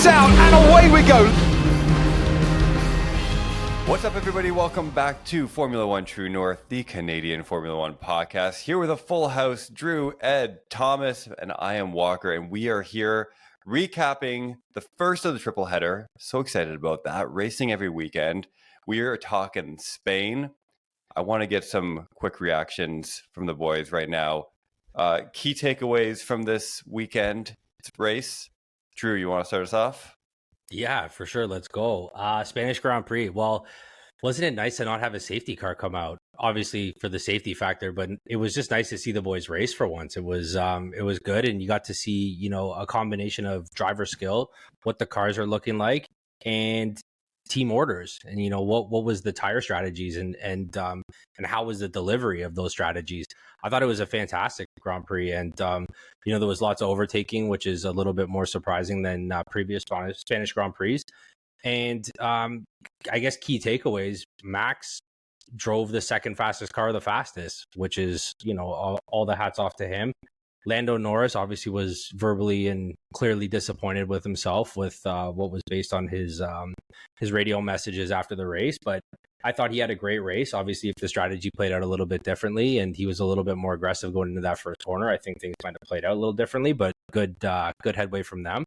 out, and away we go. What's up, everybody? Welcome back to Formula One True North, the Canadian Formula One podcast. Here with a full house, Drew, Ed, Thomas, and I am Walker, and we are here recapping the first of the triple header. So excited about that. Racing every weekend. We are talking Spain. I want to get some quick reactions from the boys right now. Key takeaways from this weekend race. Drew, you want to start us off? Yeah, for sure. Let's go. Spanish Grand Prix. Well, wasn't it nice to not have a safety car come out? Obviously for the safety factor, but it was just nice to see the boys race for once. It was good, and you got to see, a combination of driver skill, what the cars are looking like, and team orders, and what was the tire strategies and how was the delivery of those strategies. I thought it was a fantastic Grand Prix, and there was lots of overtaking, which is a little bit more surprising than previous Spanish Grand Prix. And I guess key takeaways: Max drove the second fastest car the fastest, which is all the hats off to him. Lando Norris obviously was verbally and clearly disappointed with himself with what was based on his radio messages after the race. But I thought he had a great race. Obviously, if the strategy played out a little bit differently and he was a little bit more aggressive going into that first corner, I think things might have played out a little differently. But good headway from them.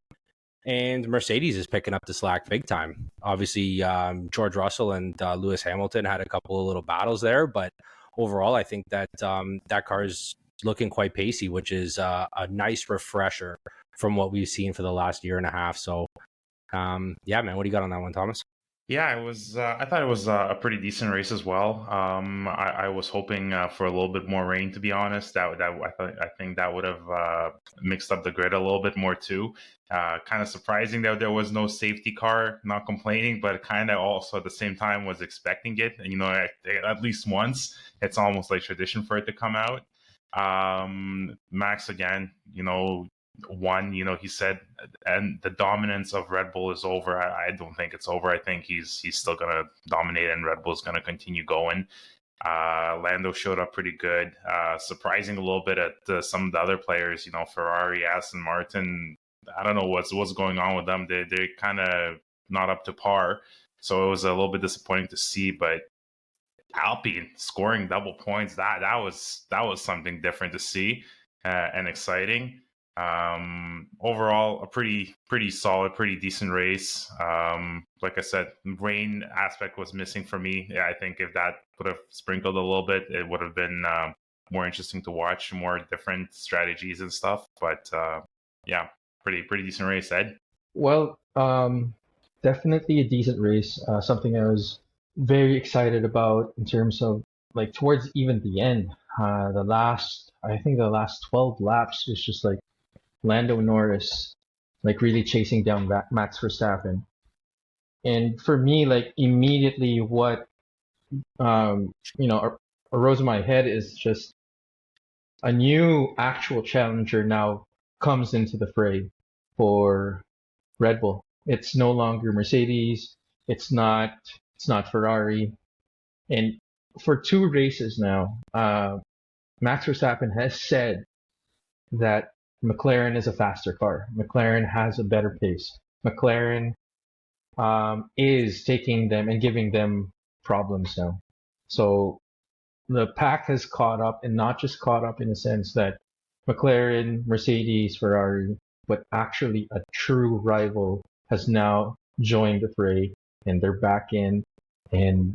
And Mercedes is picking up the slack big time. Obviously, George Russell and Lewis Hamilton had a couple of little battles there. But overall, I think that that car's looking quite pacey, which is a nice refresher from what we've seen for the last year and a half. So, yeah, man, what do you got on that one, Thomas? Yeah, it was. I thought it was a pretty decent race as well. I was hoping for a little bit more rain, to be honest. I think that would have mixed up the grid a little bit more too. Kind of surprising that there was no safety car. Not complaining, but kind of also at the same time was expecting it. And at least once, it's almost like tradition for it to come out. Max again, won. He said, and the dominance of Red Bull is over. I don't think it's over. I think he's still gonna dominate, and Red Bull's gonna continue going. Lando showed up pretty good, surprising a little bit at some of the other players. Ferrari, Aston Martin. I don't know what's going on with them. They're kind of not up to par. So it was a little bit disappointing to see, but Alpine scoring double points, that was something different to see and exciting. Overall, a pretty solid, pretty decent race. Like I said, rain aspect was missing for me. Yeah, I think if that would have sprinkled a little bit, it would have been more interesting to watch, more different strategies and stuff. But yeah, pretty decent race, Ed. Well, definitely a decent race. Something I was very excited about in terms of like towards even the end. The last 12 laps was just like Lando Norris like really chasing down Max Verstappen. And for me, like immediately what arose in my head is just a new actual challenger now comes into the fray for Red Bull. It's no longer Mercedes, it's not Ferrari. And for two races now, Max Verstappen has said that McLaren is a faster car. McLaren has a better pace. McLaren is taking them and giving them problems now. So the pack has caught up, and not just caught up in the sense that McLaren, Mercedes, Ferrari, but actually a true rival has now joined the fray, and they're back in. And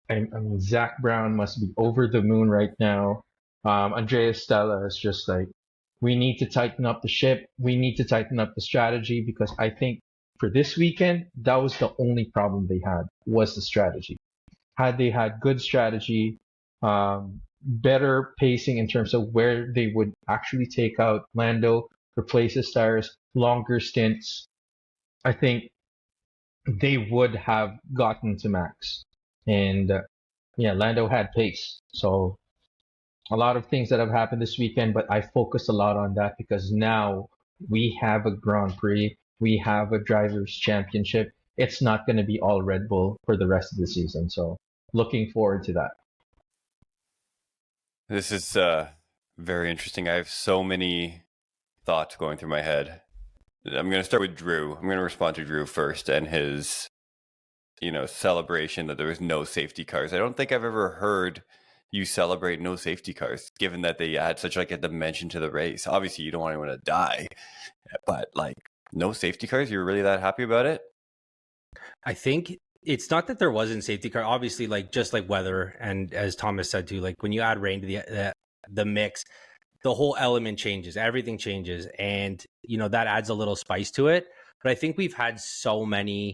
I mean, Zach Brown must be over the moon right now. Andreas Stella is just like, we need to tighten up the ship. We need to tighten up the strategy, because I think for this weekend, that was the only problem they had, was the strategy. Had they had good strategy, better pacing in terms of where they would actually take out Lando, replace his tires, longer stints, I think they would have gotten to Max. And Lando had pace. So a lot of things that have happened this weekend, but I focused a lot on that because now we have a Grand Prix, we have a Drivers' Championship. It's not going to be all Red Bull for the rest of the season. So looking forward to that. This is very interesting. I have so many thoughts going through my head. I'm going to start with Drew. I'm going to respond to Drew first and his, celebration that there was no safety cars. I don't think I've ever heard you celebrate no safety cars, given that they add such like a dimension to the race. Obviously, you don't want anyone to die, but like no safety cars, you're really that happy about it? I think it's not that there wasn't safety car. Obviously, like just like weather, and as Thomas said too, like when you add rain to the mix, the whole element changes. Everything changes, and that adds a little spice to it. But I think we've had so many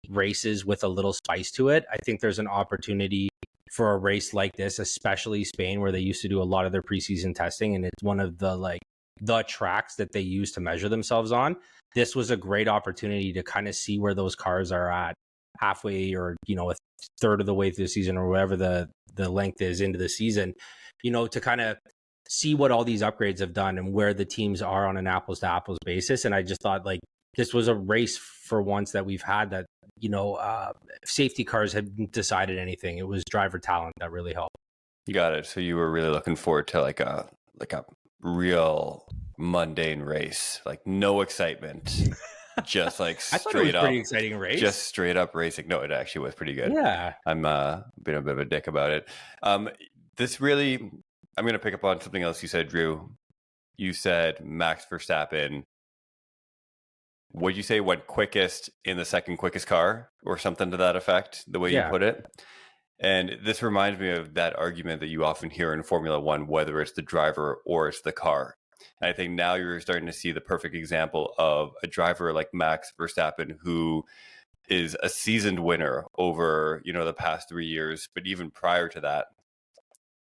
races with a little spice to it. I think there's an opportunity for a race like this, especially Spain, where they used to do a lot of their preseason testing, and it's one of the tracks that they use to measure themselves on. This was a great opportunity to kind of see where those cars are at halfway, or a third of the way through the season, or whatever the length is into the season, to kind of see what all these upgrades have done and where the teams are on an apples to apples basis. And I just thought this was a race for once that we've had that safety cars hadn't decided anything. It was driver talent that really helped. You got it. So you were really looking forward to like a real mundane race, like no excitement, just like straight I thought it was up, pretty exciting race, just straight up racing. No, it actually was pretty good. Yeah, I'm being a bit of a dick about it. This really, I'm going to pick up on something else you said, Drew. You said Max Verstappen. What'd you say went quickest in the second quickest car, or something to that effect? The way you put it. And this reminds me of that argument that you often hear in Formula One, whether it's the driver or it's the car. And I think now you're starting to see the perfect example of a driver like Max Verstappen, who is a seasoned winner over, the past 3 years, but even prior to that,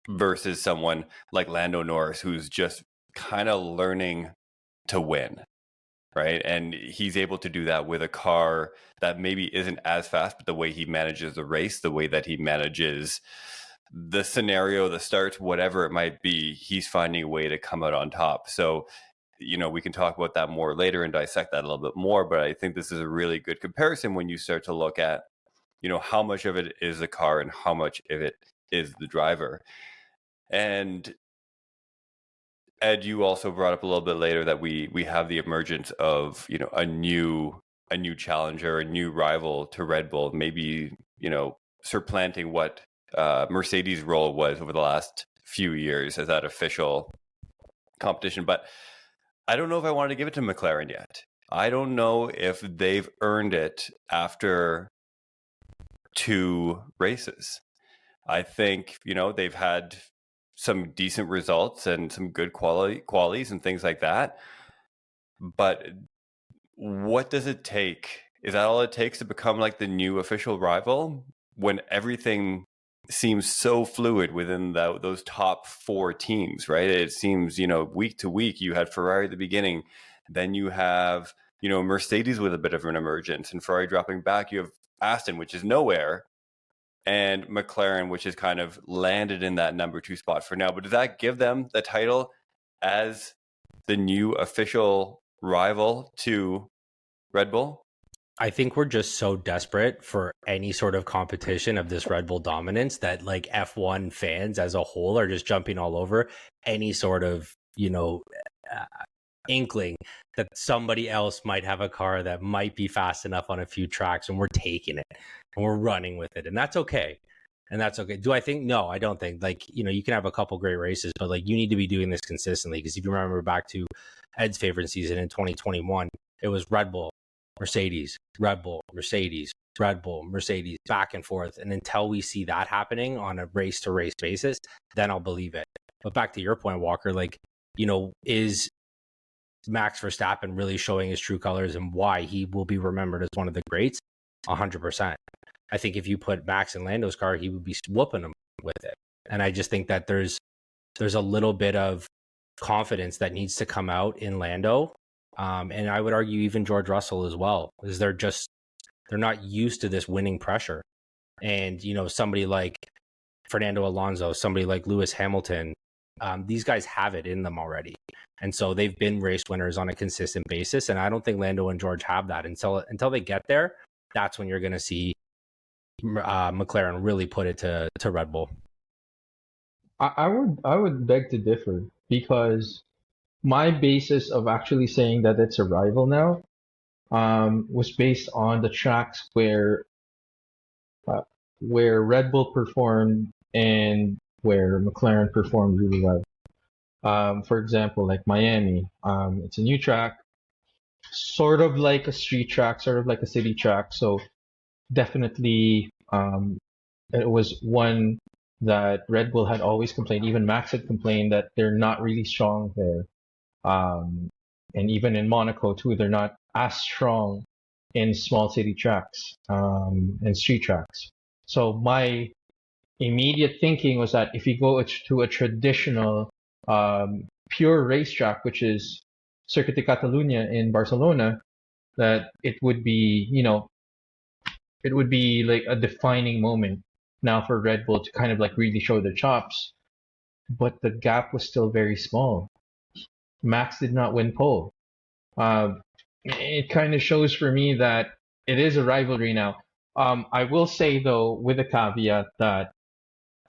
versus someone like Lando Norris, who's just kind of learning to win. Right. And he's able to do that with a car that maybe isn't as fast, but the way he manages the race, the way that he manages the scenario, the starts, whatever it might be, he's finding a way to come out on top. So, we can talk about that more later and dissect that a little bit more. But I think this is a really good comparison when you start to look at, how much of it is the car and how much of it is the driver. And Ed, you also brought up a little bit later that we have the emergence of, a new challenger, a new rival to Red Bull, maybe, supplanting what Mercedes' role was over the last few years as that official competition. But I don't know if I wanted to give it to McLaren yet. I don't know if they've earned it after 2 races. I think, they've had some decent results and some good qualities and things like that. But what does it take? Is that all it takes to become like the new official rival when everything seems so fluid within those top 4 teams, right? It seems, week to week, you had Ferrari at the beginning, then you have, Mercedes with a bit of an emergence, and Ferrari dropping back. You have Aston, which is nowhere, and McLaren, which has kind of landed in that number 2 spot for now. But does that give them the title as the new official rival to Red Bull? I think we're just so desperate for any sort of competition of this Red Bull dominance that like F1 fans as a whole are just jumping all over any sort of, inkling that somebody else might have a car that might be fast enough on a few tracks, and we're taking it and we're running with it. And that's okay. Do I think? No, I don't think. You can have a couple great races, but you need to be doing this consistently. Because if you remember back to Ed's favorite season in 2021, it was Red Bull, Mercedes, Red Bull, Mercedes, Red Bull, Mercedes, back and forth. And until we see that happening on a race to race basis, then I'll believe it. But back to your point, Walker, is Max Verstappen really showing his true colors and why he will be remembered as one of the greats? 100%. I think if you put Max in Lando's car, he would be whooping him with it. And I just think that there's a little bit of confidence that needs to come out in Lando. And I would argue even George Russell as well, is they're not used to this winning pressure. And, somebody like Fernando Alonso, somebody like Lewis Hamilton, these guys have it in them already. And so they've been race winners on a consistent basis. And I don't think Lando and George have that until they get there. That's when you're going to see McLaren really put it to Red Bull. I would beg to differ, because my basis of actually saying that it's a rival now was based on the tracks uh, where Red Bull performed and where McLaren performed really well. For example, like Miami, it's a new track, sort of like a street track, sort of like a city track. So definitely, it was one that Red Bull had always complained. Even Max had complained that they're not really strong there. And even in Monaco too, they're not as strong in small city tracks and street tracks. So my immediate thinking was that if you go to a traditional pure racetrack, which is Circuit de Catalunya in Barcelona, that it would be, it would be like a defining moment now for Red Bull to kind of like really show their chops. But the gap was still very small. Max did not win pole. It kind of shows for me that it is a rivalry now. I will say though, with a caveat that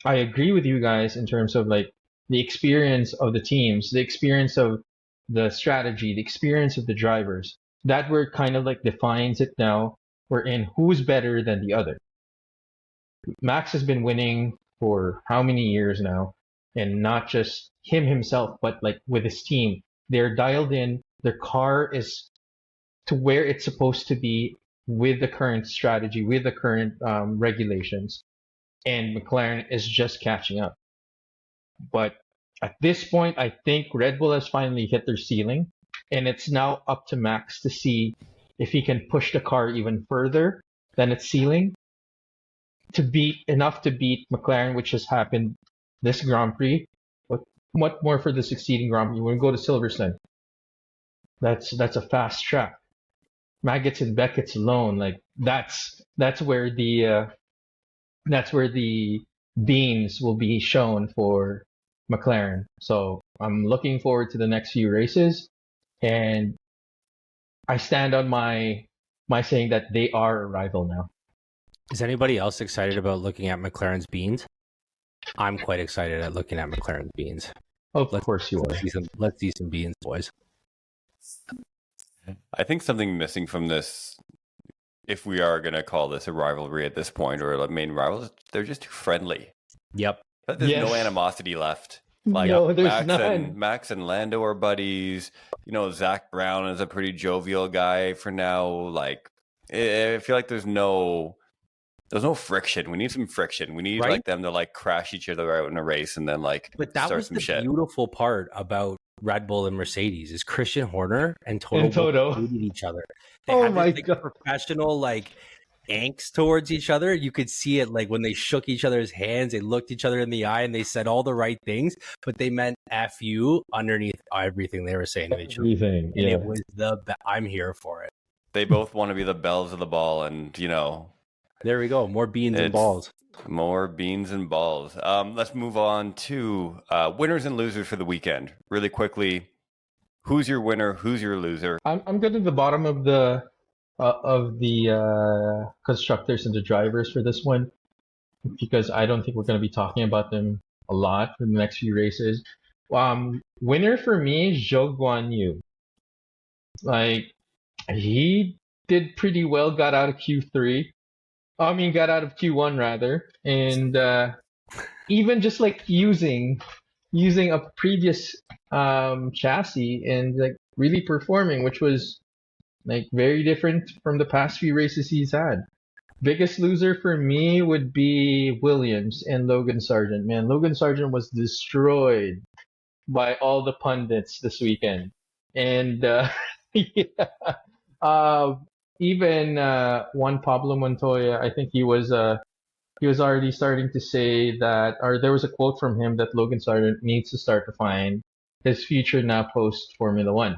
I agree with you guys in terms of like the experience of the teams, the experience of the strategy, the experience of the drivers. That word kind of like defines it now. We're in who's better than the other. Max has been winning for how many years now? And not just him himself, but like with his team. They're dialed in. Their car is to where it's supposed to be with the current strategy, with the current regulations. And McLaren is just catching up. But at this point, I think Red Bull has finally hit their ceiling. And it's now up to Max to see if he can push the car even further than its ceiling to beat McLaren, which has happened this Grand Prix. But what more for the succeeding Grand Prix? When we go to Silverstone, that's a fast track. Maggots and Beckett's alone, like that's where the beans will be shown for McLaren. So I'm looking forward to the next few races, and I stand on my saying that they are a rival now. Is anybody else excited about looking at McLaren's beans? I'm quite excited at looking at McLaren's beans. Of course you are. Let's see some beans, boys. I think something missing from this, if we are going to call this a rivalry at this point, or a main rivals, they're just too friendly. Yep. There's no animosity left. Like no, there's Max and Lando are buddies. Zach Brown is a pretty jovial guy for now. Like, I feel like there's no friction. We need some friction. We need like them to like crash each other out in a race and then like but that start was some the shit. Beautiful part about Red Bull and Mercedes is Christian Horner and Toto hated each other. They had my this, God. professional like angst towards each other. You could see it like when they shook each other's hands, they looked each other in the eye and they said all the right things, but they meant F you underneath everything they were saying to each other. And it was I'm here for it. They both want to be the bells of the ball, and there we go. More beans and balls. More beans and balls. Let's move on to winners and losers for the weekend. Really quickly, who's your winner? Who's your loser? I'm good at the bottom of the constructors and the drivers for this one, because I don't think we're going to be talking about them a lot for the next few races. Winner for me is Zhou Guanyu. Like, he did pretty well, got out of Q1 rather, and even just like using a previous chassis and like really performing, which was like very different from the past few races he's had. Biggest loser for me would be Williams and Logan Sargent. Man, Logan Sargent was destroyed by all the pundits this weekend, and even Juan Pablo Montoya, I think he was already starting to say that, or there was a quote from him that Logan Sargent needs to start to find his future now post Formula One,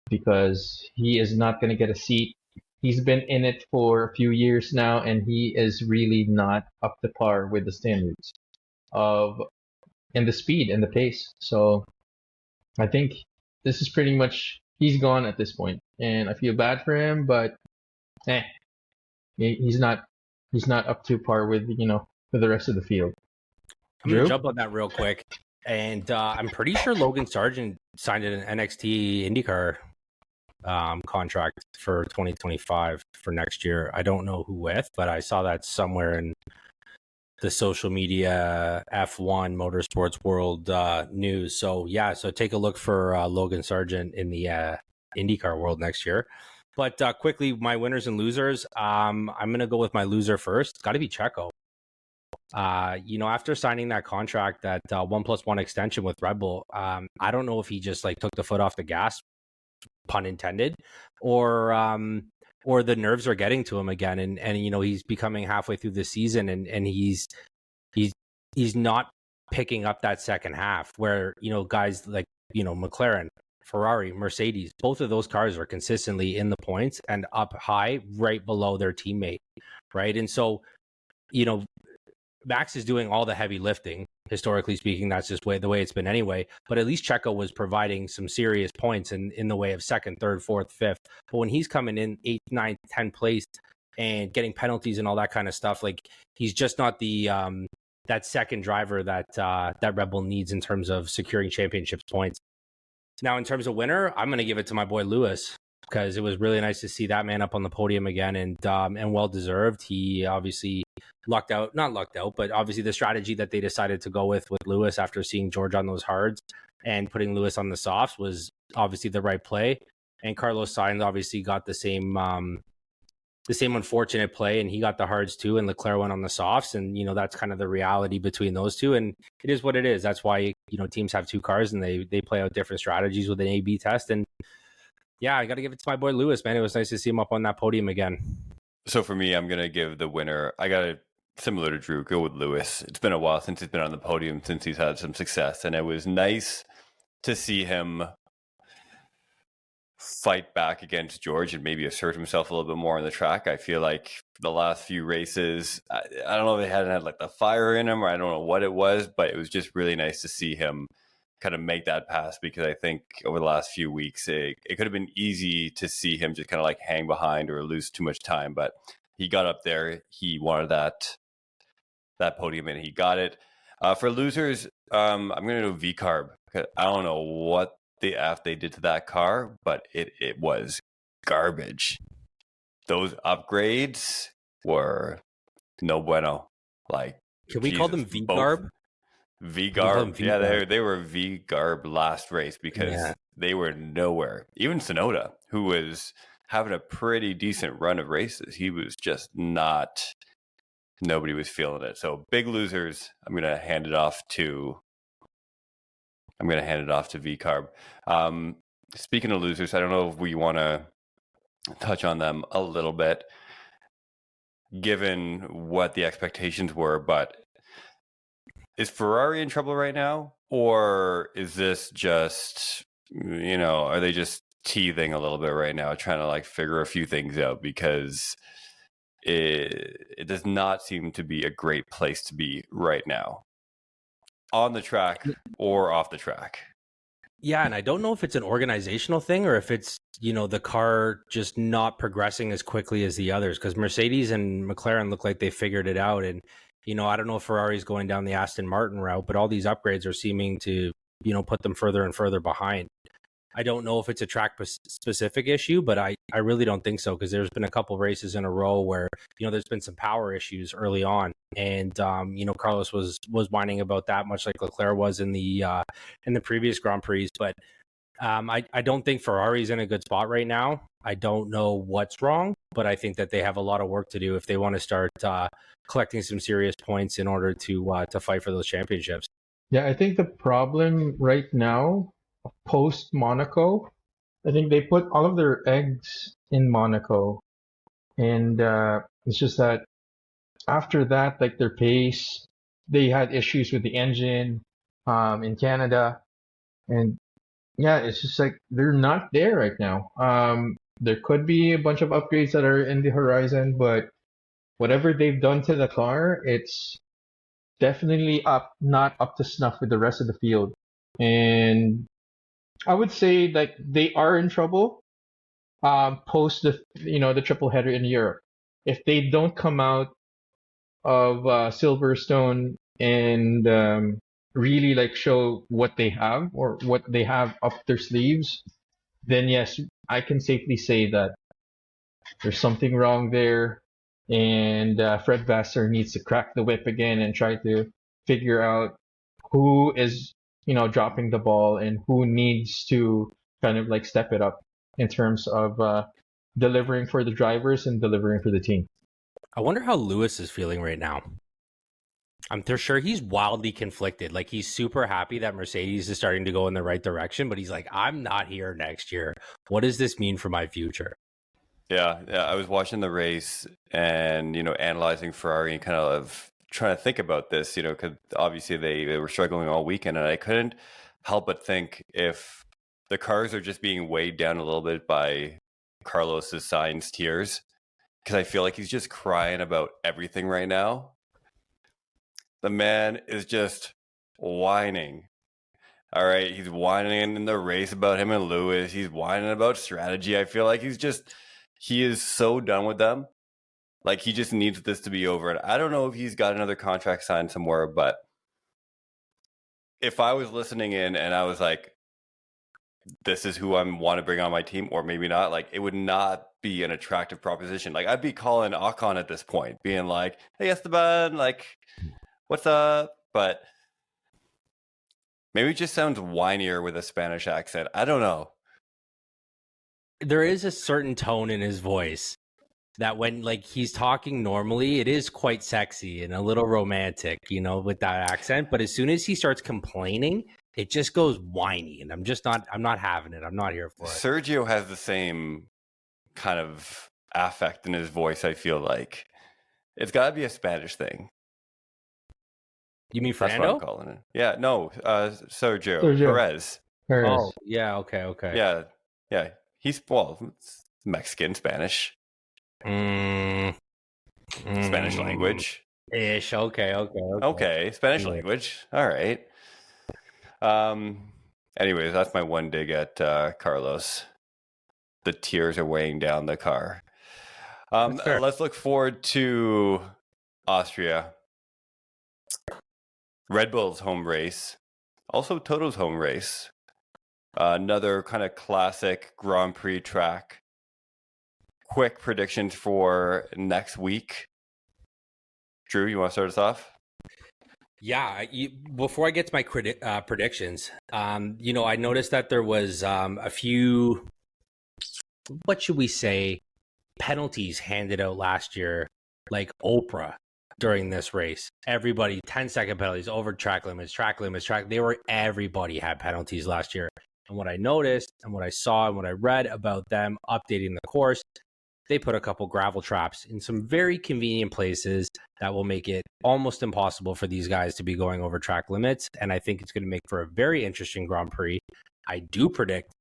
because he is not going to get a seat. He's been in it for a few years now, and he is really not up to par with the standards and the speed and the pace. So I think this is pretty much, he's gone at this point, and I feel bad for him, but he's not up to par with with the rest of the field. I'm gonna jump on that real quick, and I'm pretty sure Logan Sargent signed an NXT IndyCar contract for 2025 for next year. I don't know who with, but I saw that somewhere in the social media F1 motorsports world news. So yeah, so take a look for Logan Sargent in the IndyCar world next year. But quickly, my winners and losers. I'm going to go with my loser first. It's got to be Checo. After signing that contract, that 1+1 extension with Red Bull, I don't know if he just like took the foot off the gas, pun intended, or the nerves are getting to him again, and he's becoming halfway through the season, and he's not picking up that second half where guys like McLaren, Ferrari, Mercedes, both of those cars are consistently in the points and up high right below their teammate, right? And so Max is doing all the heavy lifting. Historically speaking, that's just the way it's been anyway. But at least Checo was providing some serious points in the way of second, third, fourth, fifth. But when he's coming in 8th, 9th, 10th place and getting penalties and all that kind of stuff, like he's just not the that second driver that Red Bull needs in terms of securing championships points. Now, in terms of winner, I'm going to give it to my boy Lewis, because it was really nice to see that man up on the podium again, and well deserved. He obviously not lucked out, but obviously the strategy that they decided to go with Lewis after seeing George on those hards and putting Lewis on the softs was obviously the right play. And Carlos Sainz obviously got the same unfortunate play, and he got the hards too, and Leclerc went on the softs, and that's kind of the reality between those two, and it is what it is. That's why teams have two cars and they play out different strategies with an A/B test. And yeah, I got to give it to my boy Lewis, man. It was nice to see him up on that podium again. So for me, I'm going to give the winner. I got to, similar to Drew, go with Lewis. It's been a while since he's been on the podium, since he's had some success. And it was nice to see him fight back against George and maybe assert himself a little bit more on the track. I feel like the last few races, I don't know if they hadn't had like the fire in him, or I don't know what it was, but it was just really nice to see him kind of make that pass, because I think over the last few weeks, it could have been easy to see him just kind of like hang behind or lose too much time, but he got up there. He wanted that podium and he got it. For losers, I'm going to do VCarb. I don't know what the F they did to that car, but it was garbage. Those upgrades were no bueno. Like, can we call them VCarb? V-Garb, yeah, they were V-Garb last race, because they were nowhere. Even Tsunoda, who was having a pretty decent run of races, he was just not. Nobody was feeling it. So big losers. I'm gonna hand it off to V-Carb. Speaking of losers, I don't know if we want to touch on them a little bit, given what the expectations were, but. Is Ferrari in trouble right now, or is this just, are they just teething a little bit right now, trying to like figure a few things out, because it does not seem to be a great place to be right now, on the track or off the track. Yeah, and I don't know if it's an organizational thing or if it's, the car just not progressing as quickly as the others, because Mercedes and McLaren look like they figured it out, and I don't know if Ferrari's going down the Aston Martin route, but all these upgrades are seeming to, put them further and further behind. I don't know if it's a track specific issue, but I really don't think so, because there's been a couple races in a row where, there's been some power issues early on. And, Carlos was whining about that, much like Leclerc was in the previous Grand Prix. But I don't think Ferrari's in a good spot right now. I don't know what's wrong, but I think that they have a lot of work to do if they want to start collecting some serious points in order to fight for those championships. Yeah, I think the problem right now, post Monaco, I think they put all of their eggs in Monaco, and it's just that after that, like their pace, they had issues with the engine in Canada, and yeah, it's just like they're not there right now. There could be a bunch of upgrades that are in the horizon, but whatever they've done to the car, it's definitely not up to snuff with the rest of the field. And I would say like they are in trouble post the triple header in Europe. If they don't come out of Silverstone and really like show what they have or what they have up their sleeves, then yes, I can safely say that there's something wrong there, and Fred Vassar needs to crack the whip again and try to figure out who is, dropping the ball and who needs to kind of like step it up in terms of delivering for the drivers and delivering for the team. I wonder how Lewis is feeling right now. I'm sure he's wildly conflicted. Like, he's super happy that Mercedes is starting to go in the right direction, but he's like, I'm not here next year. What does this mean for my future? Yeah. I was watching the race and, analyzing Ferrari and kind of trying to think about this, because obviously they were struggling all weekend, and I couldn't help but think if the cars are just being weighed down a little bit by Carlos's Sainz tears, because I feel like he's just crying about everything right now. The man is just whining. All right, he's whining in the race about him and Lewis. He's whining about strategy. I feel like he is so done with them. Like, he just needs this to be over. And I don't know if he's got another contract signed somewhere, but if I was listening in and I was like, this is who I want to bring on my team, or maybe not, like, it would not be an attractive proposition. Like, I'd be calling Ocon at this point, being like, hey, Esteban, like, what's up? But maybe it just sounds whinier with a Spanish accent. I don't know. There is a certain tone in his voice that when, like, he's talking normally, it is quite sexy and a little romantic, with that accent. But as soon as he starts complaining, it just goes whiny, and I'm not having it. I'm not here for it. Sergio has the same kind of affect in his voice, I feel like. It's got to be a Spanish thing. You mean That's Fernando? what I'm calling it. Yeah, no, Sergio. Perez. Oh, yeah, okay. Yeah. He's, Mexican, Spanish. Spanish language. Ish. Okay. Spanish language. All right. Anyways, that's my one dig at Carlos. The tears are weighing down the car. Let's look forward to Austria. Red Bull's home race. Also Toto's home race. Another kind of classic Grand Prix track. Quick predictions for next week. Drew, you want to start us off? Yeah. Before I get to my predictions, I noticed that there was a few, what should we say, penalties handed out last year, like Oprah, during this race. Everybody, 10-second penalties, over track limits. Everybody had penalties last year. And what I noticed and what I saw and what I read about them updating the course, they put a couple gravel traps in some very convenient places that will make it almost impossible for these guys to be going over track limits. And I think it's going to make for a very interesting Grand Prix. I do predict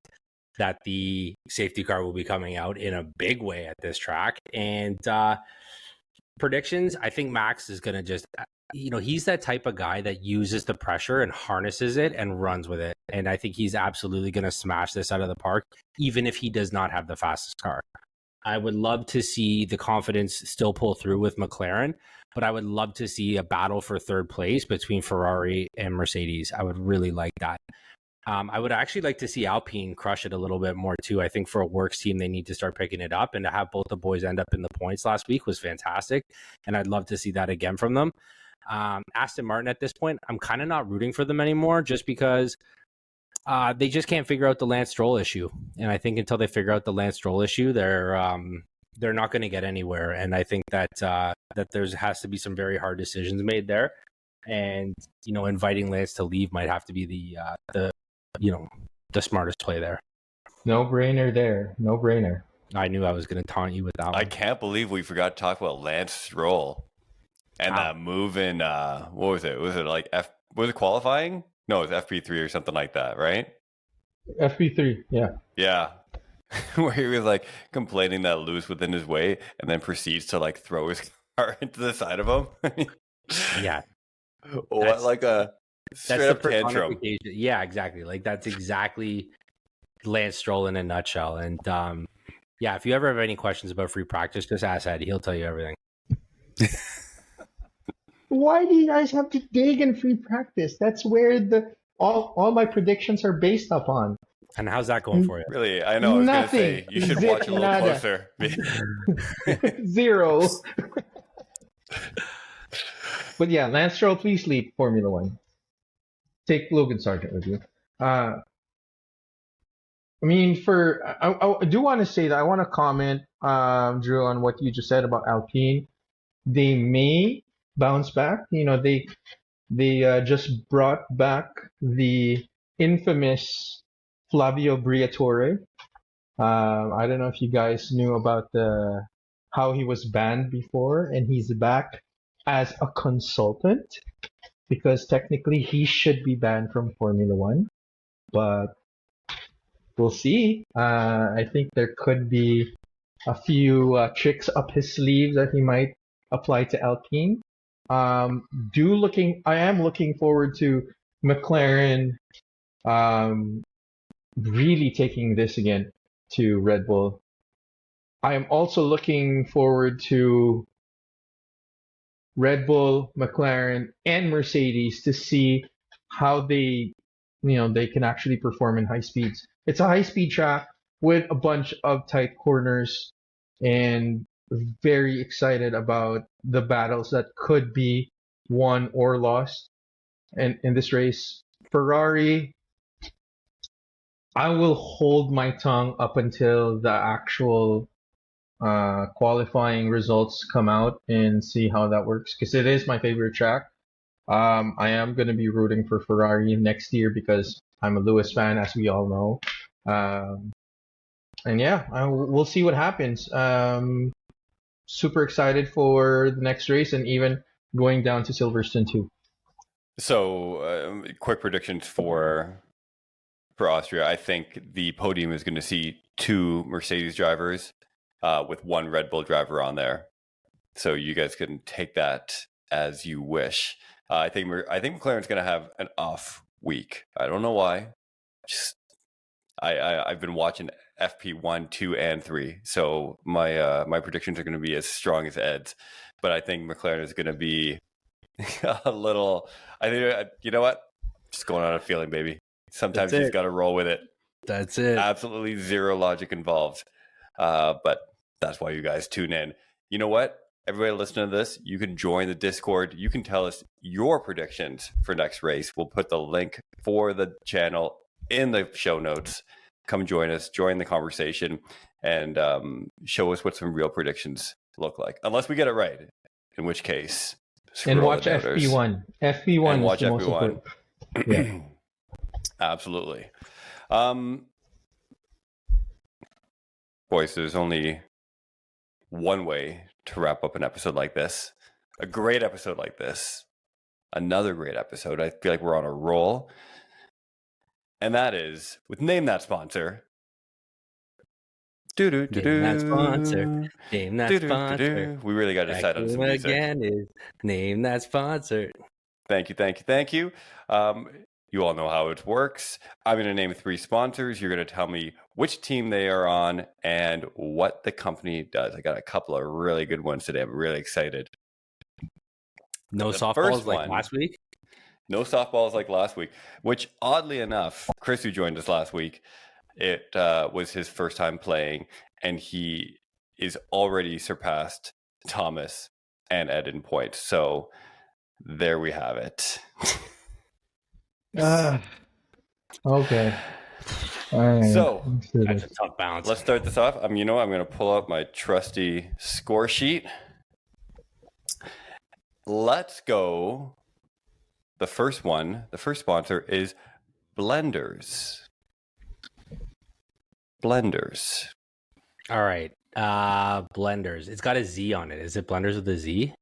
that the safety car will be coming out in a big way at this track. And predictions, I think Max is going to just, he's that type of guy that uses the pressure and harnesses it and runs with it. And I think he's absolutely going to smash this out of the park, even if he does not have the fastest car. I would love to see the confidence still pull through with McLaren, but I would love to see a battle for third place between Ferrari and Mercedes. I would really like that. I would actually like to see Alpine crush it a little bit more too. I think for a works team, they need to start picking it up, and to have both the boys end up in the points last week was fantastic. And I'd love to see that again from them. Aston Martin at this point, I'm kind of not rooting for them anymore, just because they just can't figure out the Lance Stroll issue. And I think until they figure out the Lance Stroll issue, they're not going to get anywhere. And I think that there has to be some very hard decisions made there. And, inviting Lance to leave might have to be the smartest play there. No brainer there. No brainer. I knew I was going to taunt you with that one. I can't believe we forgot to talk about Lance Stroll and that move in, what was it? Was it like was it qualifying? No, it was FP3 or something like that, right? FP3, yeah. Yeah. Where he was like complaining that Lewis within his way and then proceeds to like throw his car into the side of him. Yeah. What, like a straight up tantrum. Yeah, exactly. Like, that's exactly Lance Stroll in a nutshell. And if you ever have any questions about free practice, just ask Eddie. He'll tell you everything. Why do you guys have to dig in free practice? That's where all my predictions are based upon. And how's that going for you? Really, I know. I was going to Nothing. say you should Zip watch a little nada. closer. Zero. But yeah, Lance Stroll, please lead Formula One. Take Logan Sargent with you. I mean, I do want to say that I want to comment, Drew, on what you just said about Alpine. They may bounce back. You know, they just brought back the infamous Flavio Briatore. I don't know if you guys knew about how he was banned before, and he's back as a consultant because technically he should be banned from Formula One, but we'll see. I think there could be a few tricks up his sleeves that he might apply to Alpine. I am looking forward to McLaren really taking this again to Red Bull. I am also looking forward to Red Bull, McLaren, and Mercedes to see how they can actually perform in high speeds. It's a high speed track with a bunch of tight corners, and very excited about the battles that could be won or lost in this race. Ferrari, I will hold my tongue up until the actual qualifying results come out and see how that works, because it is my favorite track. I am going to be rooting for Ferrari next year because I'm a Lewis fan, as we all know. And yeah, we'll see what happens. Super excited for the next race and even going down to Silverstone too. So, quick predictions for Austria. I think the podium is going to see 2 Mercedes drivers with 1 Red Bull driver on there. So you guys can take that as you wish. I think McLaren's going to have an off week. I don't know why. Just I've been watching FP1, 2, and 3, so my predictions are going to be as strong as Ed's. But I think McLaren is going to be a little. I think you know what? Just going on a feeling, baby. Sometimes you just got to roll with it. That's it. Absolutely zero logic involved. But that's why you guys tune in. You know what? Everybody listening to this, you can join the Discord. You can tell us your predictions for next race. We'll put the link for the channel in the show notes. Come join us, join the conversation, and show us what some real predictions look like. Unless we get it right, in which case, and watch FP1. FP1 and watch FP1. Yeah, absolutely. Boys, there's only one way to wrap up an episode like this. A great episode like this. Another great episode. I feel like we're on a roll. And that is with Name That Sponsor. Name that sponsor. Name that sponsor. We really got to decide on some music. Again is Name That Sponsor. Thank you. You all know how it works. I'm going to name 3 sponsors. You're going to tell me which team they are on and what the company does. I got a couple of really good ones today. I'm really excited. No softballs like last week? No softballs like last week, which oddly enough, Chris, who joined us last week, it was his first time playing, and he is already surpassed Thomas and Ed in points. So there we have it. Okay. So that's a tough balance. Let's start this off. I'm going to pull up my trusty score sheet. Let's go. The first sponsor is Blenders. All right. Blenders. It's got a Z on it. Is it Blenders with a Z?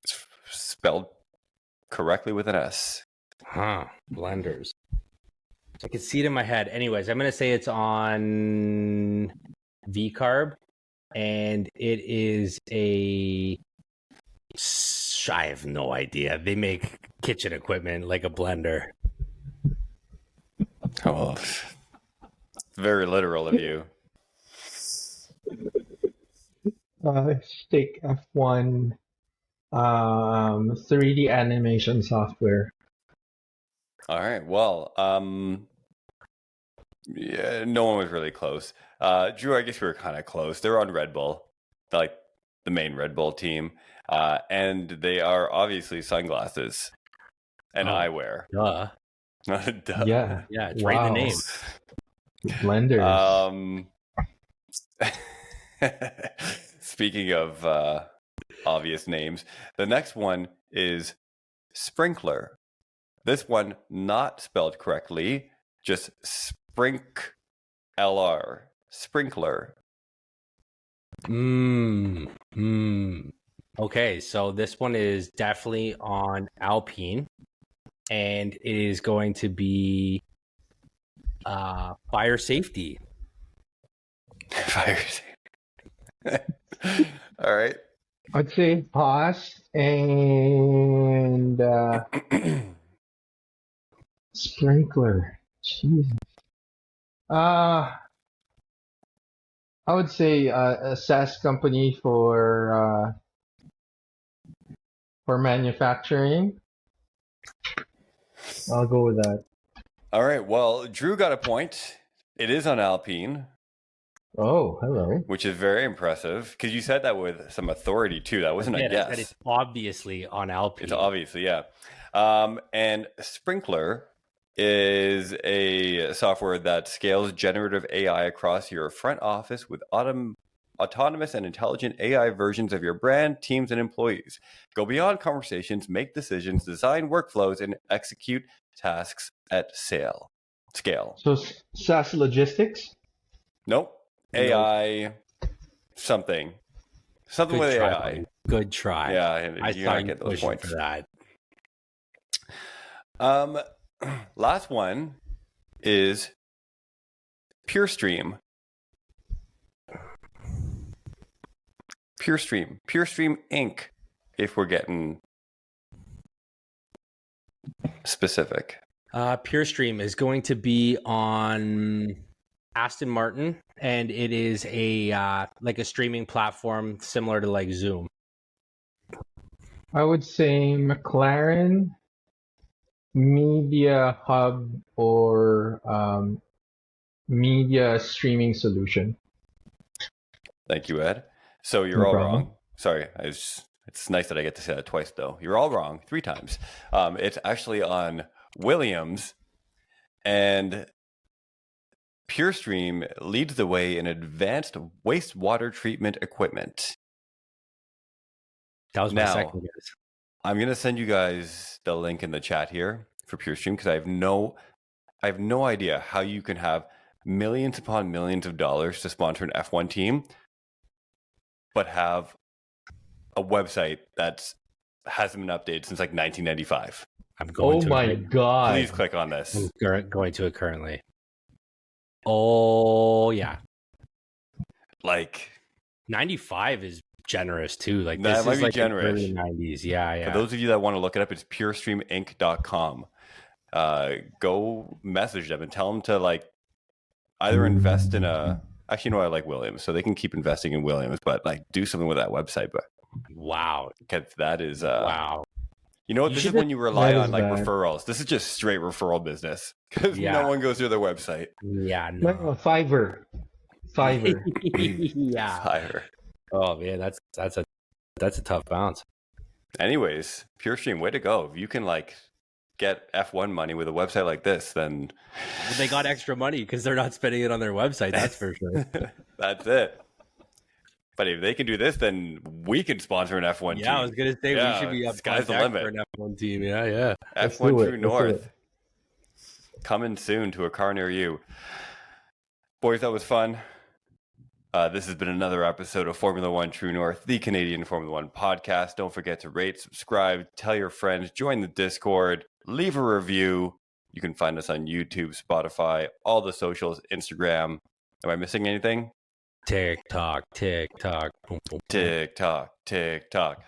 It's spelled correctly with an S. Blenders. I can see it in my head. Anyways, I'm going to say it's on V-Carb, and it is I have no idea. They make kitchen equipment like a blender. Oh, very literal of you. Stick F1 3D animation software. All right. Well, Yeah, no one was really close. Drew, I guess we were kind of close. They're on Red Bull, like the main Red Bull team, and they are obviously sunglasses and eyewear. Duh. Duh. Yeah. Yeah, it's right in the name. Blenders. Speaking of obvious names, the next one is Sprinkler. This one not spelled correctly, just LR. Sprinkler. Okay, so this one is definitely on Alpine, and it is going to be fire safety. Fire safety. All right. I'd say Haas and Sprinkler. Jesus. I would say a SaaS company for manufacturing. I'll go with that. All right. Well, Drew got a point. It is on Alpine, Oh, hello. which is very impressive because you said that with some authority too. That wasn't a Yeah, guess. that is obviously on Alpine. It's obviously, yeah. And Sprinkler is a software that scales generative AI across your front office with autonomous and intelligent AI versions of your brand, teams, and employees. Go beyond conversations, make decisions, design workflows, and execute tasks at scale. So SaaS logistics. Nope. AI something. Something Good with try, AI. buddy. Good try. Yeah, and I you saw gotta you get those pushing points. for that. Last one is PureStream. PureStream Inc. If we're getting specific. PureStream is going to be on Aston Martin, and it is a like a streaming platform similar to like Zoom. I would say McLaren, Media Hub, or Media Streaming Solution. Thank you, Ed. So you're No all problem. wrong. Sorry, it's nice that I get to say that twice, though. You're all wrong 3 times. It's actually on Williams, and PureStream leads the way in advanced wastewater treatment equipment. That was my Now, second guess. I'm going to send you guys the link in the chat here for PureStream because I have no idea how you can have millions upon millions of dollars to sponsor an F1 team, but have a website that hasn't been updated since like 1995. I'm going Oh to my it. god. Please click on this. I'm going to it currently. Oh yeah, Like, 95 is generous too. Like That this might is be like generous. early 90s. Yeah. for those of you that want to look it up, it's purestreaminc.com. Go message them and tell them to like either invest in actually, no, I like Williams, so they can keep investing in Williams, but like do something with that website. But Wow. because that is Wow. you know what, You this should is when you rely That is on like bad. referrals. This is just straight referral business because Yeah. no one goes through their website. Yeah. No, No. Fiverr. yeah. Higher. Oh man, that's a tough bounce. Anyways, PureStream, way to go! If you can like get F1 money with a website like this, then They got extra money because they're not spending it on their website. That's for sure. that's it. But if they can do this, then we can sponsor an F1 team. Yeah, I was gonna say Yeah, we should be up sky's the on deck limit. for an F1 team. Yeah. Let's F1 do it. True Let's do North. it. Coming soon to a car near you. Boys, that was fun. This has been another episode of Formula One True North, the Canadian Formula One podcast. Don't forget to rate, subscribe, tell your friends, join the Discord, leave a review. You can find us on YouTube, Spotify, all the socials, Instagram. Am I missing anything? TikTok. Boom, boom, boom. TikTok. FP1.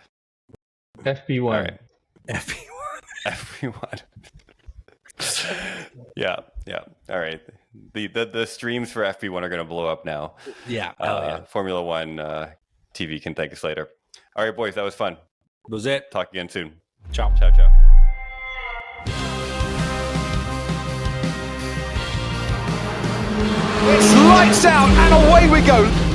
All right. F1. Everyone. Yeah. All right. The streams for FP1 are going to blow up now. Yeah. Hell yeah. Formula One TV can thank us later. All right, boys, that was fun. Was it? Talk again soon. Ciao. Ciao. lights out, and away we go.